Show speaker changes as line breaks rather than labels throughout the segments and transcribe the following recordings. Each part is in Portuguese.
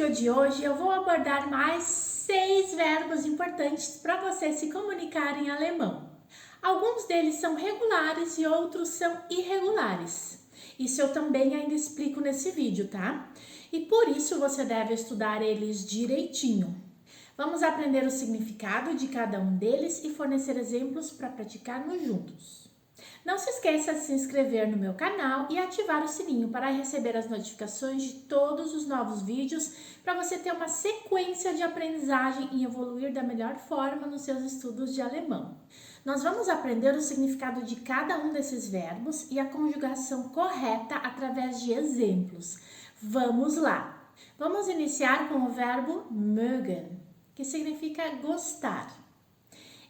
vídeo de hoje eu vou abordar mais 6 verbos importantes para você se comunicar em alemão. Alguns deles são regulares e outros são irregulares. Isso eu também ainda explico nesse vídeo, tá? E por isso você deve estudar eles direitinho. Vamos aprender o significado de cada um deles e fornecer exemplos para praticarmos juntos. Não se esqueça de se inscrever no meu canal e ativar o sininho para receber as notificações de todos os novos vídeos para você ter uma sequência de aprendizagem e evoluir da melhor forma nos seus estudos de alemão. Nós vamos aprender o significado de cada um desses verbos e a conjugação correta através de exemplos. Vamos lá! Vamos iniciar com o verbo mögen, que significa gostar.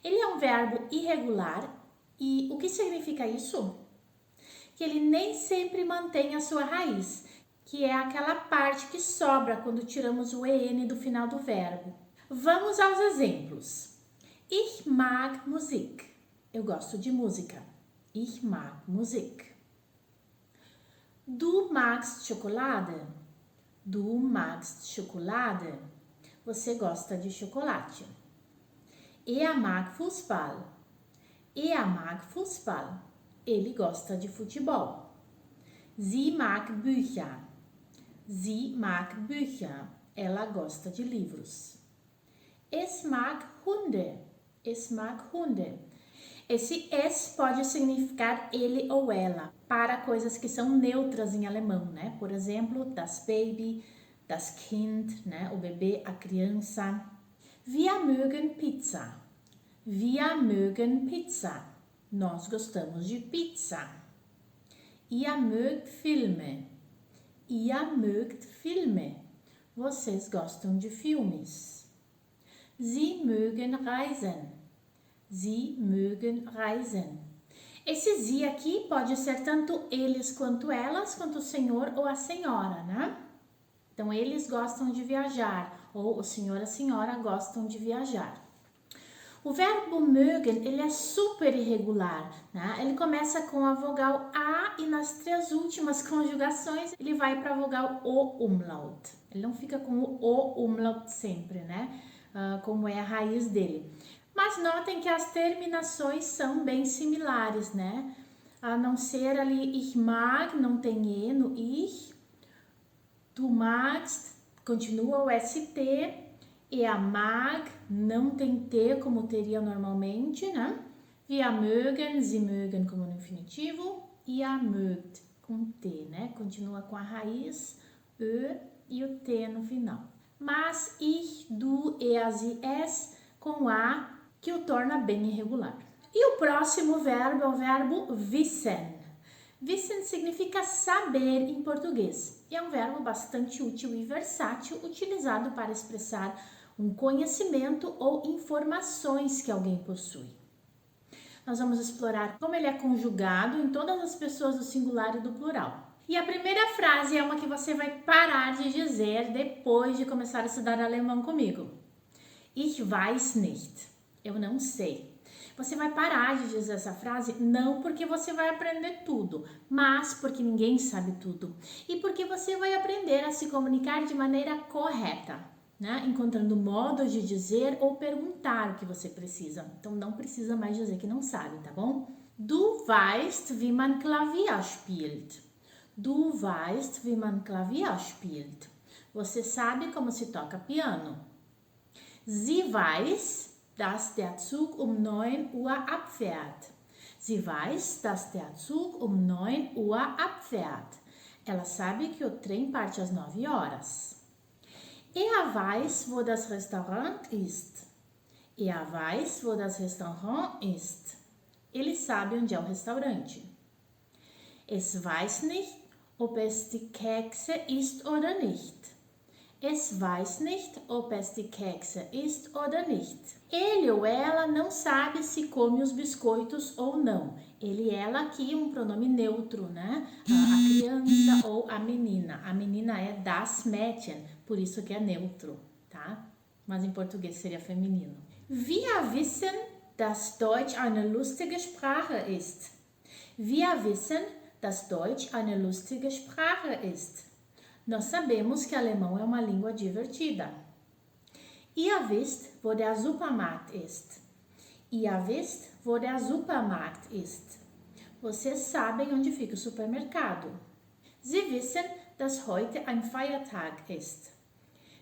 Ele é um verbo irregular. E o que significa isso? Que ele nem sempre mantém a sua raiz, que é aquela parte que sobra quando tiramos o EN do final do verbo. Vamos aos exemplos. Ich mag Musik. Eu gosto de música. Ich mag Musik. Du magst Schokolade. Du magst Schokolade. Você gosta de chocolate. Er mag Fußball. Er mag Fußball. Ele gosta de futebol. Sie mag Bücher. Sie mag Bücher. Ela gosta de livros. Es mag Hunde. Es mag Hunde. Esse es pode significar ele ou ela para coisas que são neutras em alemão, né? Por exemplo, das Baby, das Kind, né? O bebê, a criança. Wir mögen Pizza. Wir mögen Pizza. Nós gostamos de pizza. Ihr mögt Filme. Ihr mögt Filme. Vocês gostam de filmes. Sie mögen reisen. Sie mögen reisen. Esse sie aqui pode ser tanto eles quanto elas, quanto o senhor ou a senhora, né? Então, eles gostam de viajar, ou o senhor e a senhora gostam de viajar. O verbo mögen, ele é super irregular, né? Ele começa com a vogal A e nas 3 últimas conjugações ele vai para a vogal O umlaut. Ele não fica com o umlaut sempre, né? Como é a raiz dele. Mas notem que as terminações são bem similares, né? A não ser ali ich mag, não tem E no ich. Du magst, continua o ST. Er mag, não tem T como teria normalmente, né? Wir mögen, Sie mögen como no infinitivo. Ihr mögt com T, né? Continua com a raiz, Ö e o T no final. Mas ich, du, er, sie, es com A, que o torna bem irregular. E o próximo verbo é o verbo wissen. Wissen significa saber em português. E é um verbo bastante útil e versátil, utilizado para expressar um conhecimento ou informações que alguém possui. Nós vamos explorar como ele é conjugado em todas as pessoas do singular e do plural. E a primeira frase é uma que você vai parar de dizer depois de começar a estudar alemão comigo. Ich weiß nicht. Eu não sei. Você vai parar de dizer essa frase não porque você vai aprender tudo, mas porque ninguém sabe tudo. E porque você vai aprender a se comunicar de maneira correta, né? Encontrando modos de dizer ou perguntar o que você precisa. Então não precisa mais dizer que não sabe, tá bom? Du weißt, wie man Klavier spielt. Du weißt, wie man Klavier spielt. Você sabe como se toca piano. Sie weiß, dass der Zug um 9 Uhr abfährt. Sie weiß, dass der Zug um 9 Uhr abfährt. Ela sabe que o trem parte às 9 horas. Er weiß, wo das Restaurant ist. Er weiß, wo das Restaurant ist. Ele sabe onde é o restaurante. Es weiß nicht, ob es die Kekse ist oder nicht. Es weiß nicht, ob es die Kekse ist oder nicht. Ele ou ela não sabe se come os biscoitos ou não. Ele e ela aqui um pronome neutro, né? A criança ou a menina. A menina é das Mädchen, por isso que é neutro, tá? Mas em português seria feminino. Wir wissen, dass Deutsch eine lustige Sprache ist. Wir wissen, dass Deutsch eine lustige Sprache ist. Nós sabemos que alemão é uma língua divertida. Ihr wisst, wo der Supermarkt ist. Ihr wisst, wo der Supermarkt ist. Vocês sabem onde fica o supermercado. Sie wissen, dass heute ein Feiertag ist.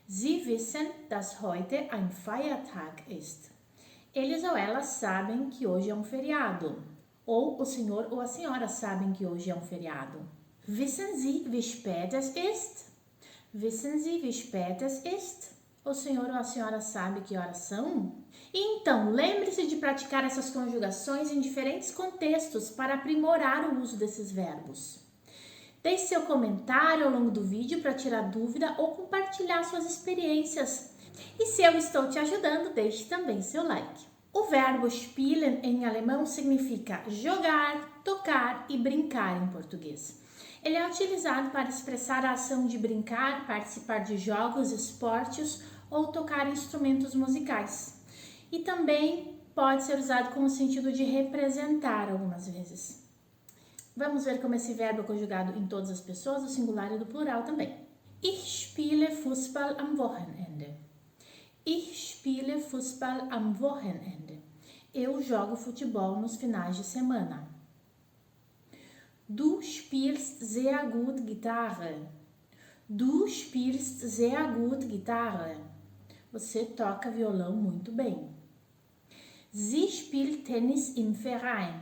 Sie wissen, dass heute ein Feiertag ist. Eles ou elas sabem que hoje é um feriado. Ou o senhor ou a senhora sabem que hoje é um feriado. Wissen Sie, wie spät es ist? Wissen Sie, wie spät es ist? O senhor ou a senhora sabe que horas são? Então, lembre-se de praticar essas conjugações em diferentes contextos para aprimorar o uso desses verbos. Deixe seu comentário ao longo do vídeo para tirar dúvida ou compartilhar suas experiências. E se eu estou te ajudando, deixe também seu like. O verbo spielen em alemão significa jogar, tocar e brincar em português. Ele é utilizado para expressar a ação de brincar, participar de jogos, esportes ou tocar instrumentos musicais. E também pode ser usado com o sentido de representar algumas vezes. Vamos ver como esse verbo é conjugado em todas as pessoas, do singular e do plural também. Ich spiele Fußball am Wochenende. Ich spiele Fußball am Wochenende. Eu jogo futebol nos finais de semana. Du spielst sehr gut Gitarre. Du spielst sehr gut Gitarre. Você toca violão muito bem. Sie spielt Tennis im Verein.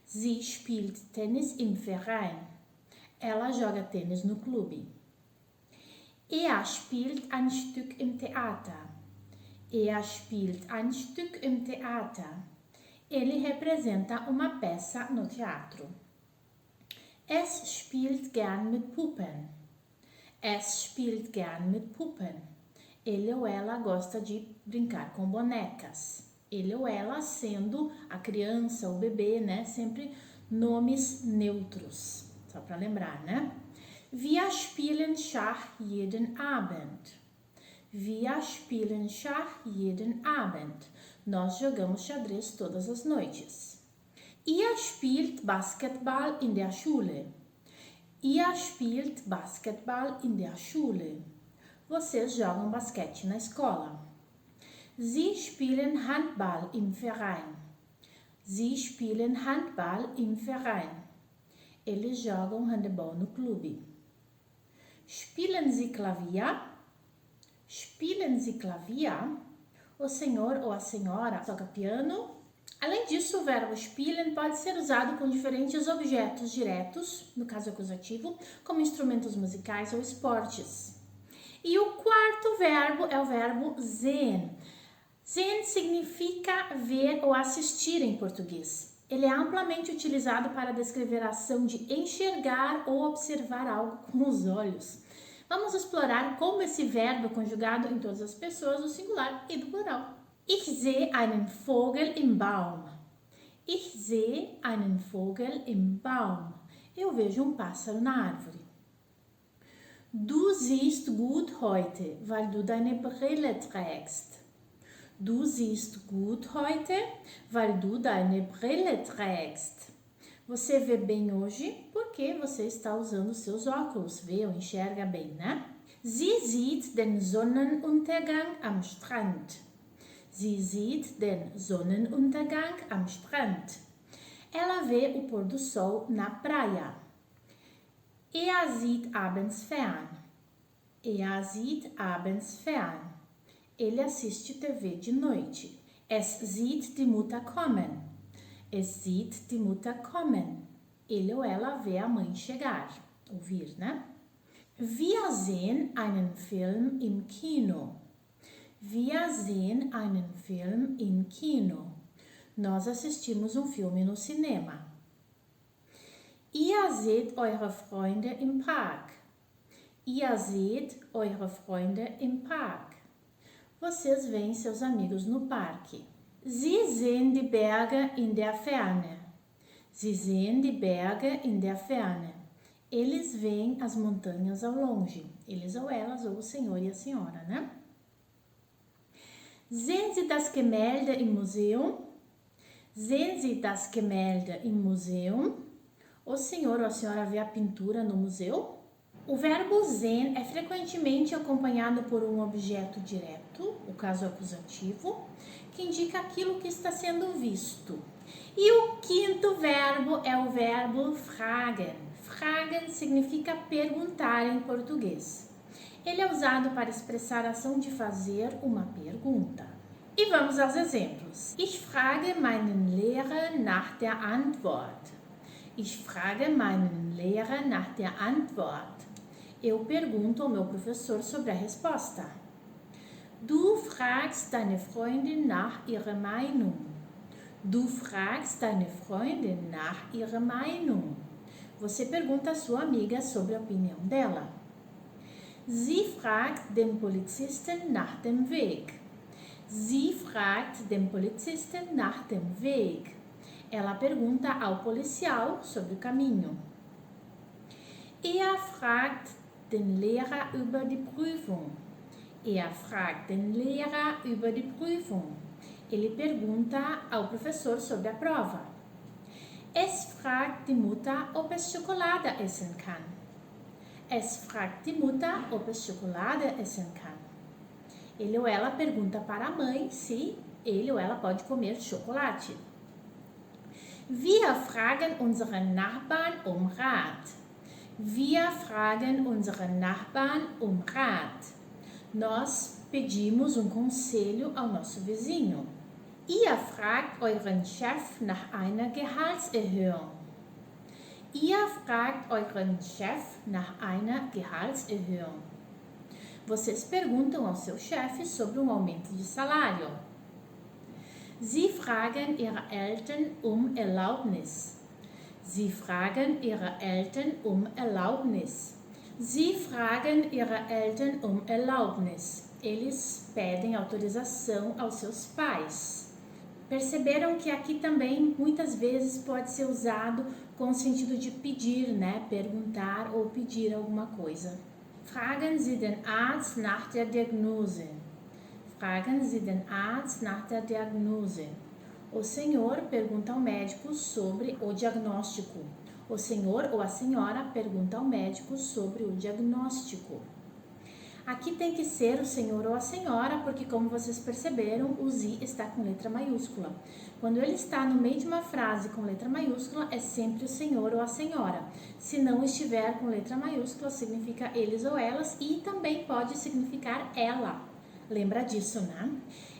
Sie spielt Tennis im Verein. Ela joga tênis no clube. Er spielt ein Stück im Theater. Er spielt ein Stück im Theater. Ele representa uma peça no teatro. Es spielt gern mit Puppen. Es spielt gern mit Puppen. Ele ou ela gosta de brincar com bonecas. Ele ou ela sendo a criança, o bebê, né? Sempre nomes neutros. Só para lembrar, né? Wir spielen Schach jeden Abend. Wir spielen Schach jeden Abend. Nós jogamos xadrez todas as noites. Ihr spielt Basketball in der Schule. Ihr spielt Basketball in der Schule. Vocês jogam basquete na escola. Sie spielen Handball im Verein. Sie spielen Handball im Verein. Eles jogam handebol no clube. Spielen Sie Klavier? Spielen Sie Klavier? O senhor ou a senhora toca piano? Além disso, o verbo spielen pode ser usado com diferentes objetos diretos, no caso acusativo, como instrumentos musicais ou esportes. E o quarto verbo é o verbo sehen. Sehen significa ver ou assistir em português. Ele é amplamente utilizado para descrever a ação de enxergar ou observar algo com os olhos. Vamos explorar como esse verbo é conjugado em todas as pessoas, do singular e do plural. Ich sehe einen Vogel im Baum. Ich sehe einen Vogel im Baum. Eu vejo um pássaro na árvore. Du siehst gut heute, weil du deine Brille trägst. Du siehst gut heute, weil du deine Brille trägst. Você vê bem hoje porque você está usando seus óculos. Vê ou enxerga bem, né? Sie sieht den Sonnenuntergang am Strand. Sie sieht den Sonnenuntergang am Strand. Ela vê o pôr do sol na praia. Er sieht abends fern. Er sieht abends fern. Ele assiste TV de noite. Es sieht die Mutter kommen. Es sieht die Mutter kommen. Ele ou ela vê a mãe chegar. Ouvir, né? Wir sehen einen Film im Kino. Wir sehen einen Film im Kino. Nós assistimos um filme no cinema. Ihr seht eure Freunde im Park. Ihr seht eure Freunde im Park. Vocês veem seus amigos no parque. Sie sehen die Berge in der Ferne. Sie sehen die Berge in der Ferne. Eles veem as montanhas ao longe. Eles ou elas, ou o senhor e a senhora, né? Sehen Sie das Gemälde im Museum? Sehen Sie das Gemälde im Museum? O senhor ou a senhora vê a pintura no museu? O verbo sein é frequentemente acompanhado por um objeto direto, o caso acusativo, que indica aquilo que está sendo visto. E o quinto verbo é o verbo fragen. Fragen significa perguntar em português. Ele é usado para expressar a ação de fazer uma pergunta. E vamos aos exemplos. Ich frage meinen Lehrer nach der Antwort. Ich frage meinen Lehrer nach der Antwort. Eu pergunto ao meu professor sobre a resposta. Du fragst deine Freundin nach ihrer Meinung. Du fragst deine Freundin nach ihrer Meinung. Você pergunta à sua amiga sobre a opinião dela. Sie fragt den Polizisten nach dem Weg. Sie fragt den Polizisten nach dem Weg. Ela pergunta ao policial sobre o caminho. Er fragt den Lehrer über die Prüfung. Er fragt den Lehrer über die Prüfung. Ele pergunta ao professor sobre a prova. Es fragt die Mutter, ob es Schokolade essen kann. Es fragt die Mutter, ob es Schokolade essen kann. Ele ou ela pergunta para a mãe se ele ou ela pode comer chocolate. Wir fragen unseren Nachbarn um Rat. Wir fragen unseren Nachbarn um Rat. Nós pedimos um conselho ao nosso vizinho. Ihr fragt euren Chef nach einer Gehaltserhöhung. Ihr fragt euren Chef nach einer Gehaltserhöhung. Vocês perguntam ao seu chefe sobre um aumento de salário. Sie fragen ihre Eltern um Erlaubnis. Sie fragen ihre Eltern um Erlaubnis. Sie fragen ihre Eltern um Erlaubnis. Eles pedem autorização aos seus pais. Perceberam que aqui também muitas vezes pode ser usado com o sentido de pedir, né? Perguntar ou pedir alguma coisa. Fragen Sie den Arzt nach der Diagnose. Fragen Sie den Arzt nach der Diagnose. O senhor pergunta ao médico sobre o diagnóstico. O senhor ou a senhora pergunta ao médico sobre o diagnóstico. Aqui tem que ser o senhor ou a senhora, porque como vocês perceberam, o Sie está com letra maiúscula. Quando ele está no meio de uma frase com letra maiúscula, é sempre o senhor ou a senhora. Se não estiver com letra maiúscula, significa eles ou elas e também pode significar ela. Lembra disso, né?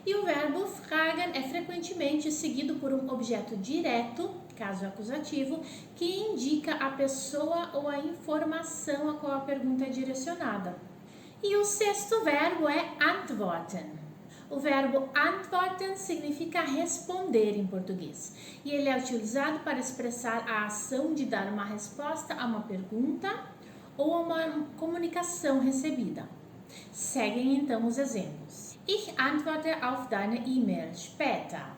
E o verbo fragen é frequentemente seguido por um objeto direto, caso acusativo, que indica a pessoa ou a informação a qual a pergunta é direcionada. E o sexto verbo é antworten. O verbo antworten significa responder em português. E ele é utilizado para expressar a ação de dar uma resposta a uma pergunta ou a uma comunicação recebida. Seguem então os exemplos. Ich antworte auf deine E-Mail später.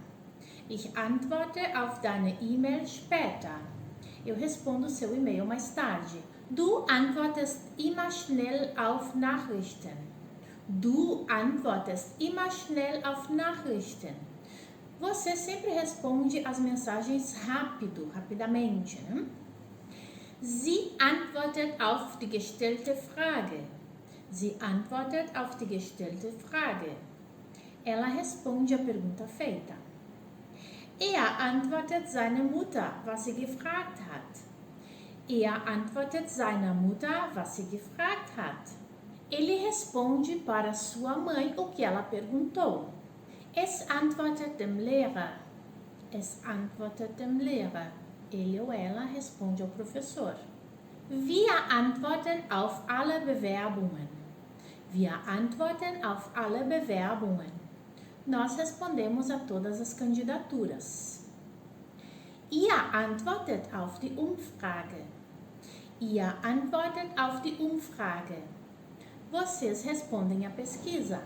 Ich antworte auf deine E-Mail später. Eu respondo seu e-mail mais tarde. Du antwortest immer schnell auf Nachrichten. Du antwortest immer schnell auf Nachrichten. Você sempre responde as mensagens rapidamente, né? Sie antwortet auf die gestellte Frage. Sie antwortet auf die gestellte Frage. Ela responde a pergunta feita. Er antwortet seiner Mutter, was sie gefragt hat. Er antwortet seiner Mutter, was sie gefragt hat. Ele responde para sua mãe o que ela perguntou. Es antwortet dem Lehrer. Es antwortet dem Lehrer. Ele ou ela responde ao professor. Wir antworten auf alle Bewerbungen. Wir antworten auf alle Bewerbungen. Nós respondemos a todas as candidaturas. Ihr antwortet auf die Umfrage. Ihr antwortet auf die Umfrage. Vocês respondem à pesquisa.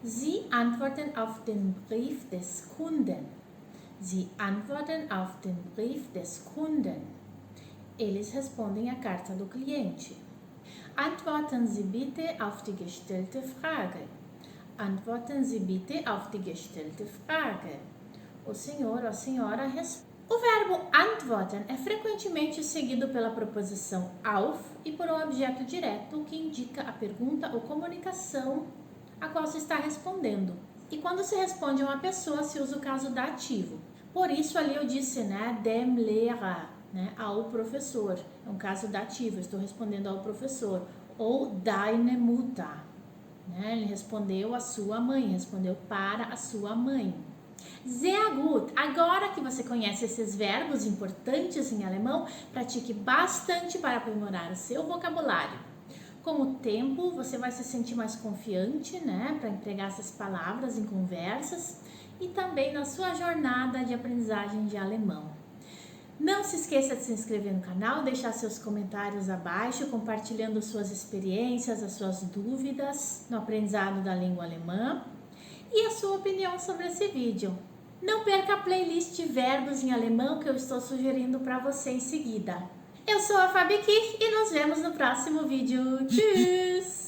Sie antworten auf den Brief des Kunden. Sie antworten auf den Brief des Kunden. Eles respondem à carta do cliente. Antworten Sie bitte auf die gestellte Frage. Antworten Sie bitte auf die gestellte Frage. O senhor ou a senhora O verbo antworten é frequentemente seguido pela preposição auf e por um objeto direto que indica a pergunta ou comunicação a qual se está respondendo. E quando se responde a uma pessoa, se usa o caso dativo. Por isso ali eu disse, né, dem Lehrer, né, ao professor. É um caso dativo, eu estou respondendo ao professor. Ou deine Mutter, né, ele respondeu à sua mãe, respondeu para a sua mãe. Sehr gut! Agora que você conhece esses verbos importantes em alemão, pratique bastante para aprimorar o seu vocabulário. Com o tempo, você vai se sentir mais confiante, né, para empregar essas palavras em conversas e também na sua jornada de aprendizagem de alemão. Não se esqueça de se inscrever no canal, deixar seus comentários abaixo, compartilhando suas experiências, as suas dúvidas no aprendizado da língua alemã e a sua opinião sobre esse vídeo. Não perca a playlist de verbos em alemão que eu estou sugerindo para você em seguida. Eu sou a Fabi Kirch e nos vemos no próximo vídeo. Tschüss!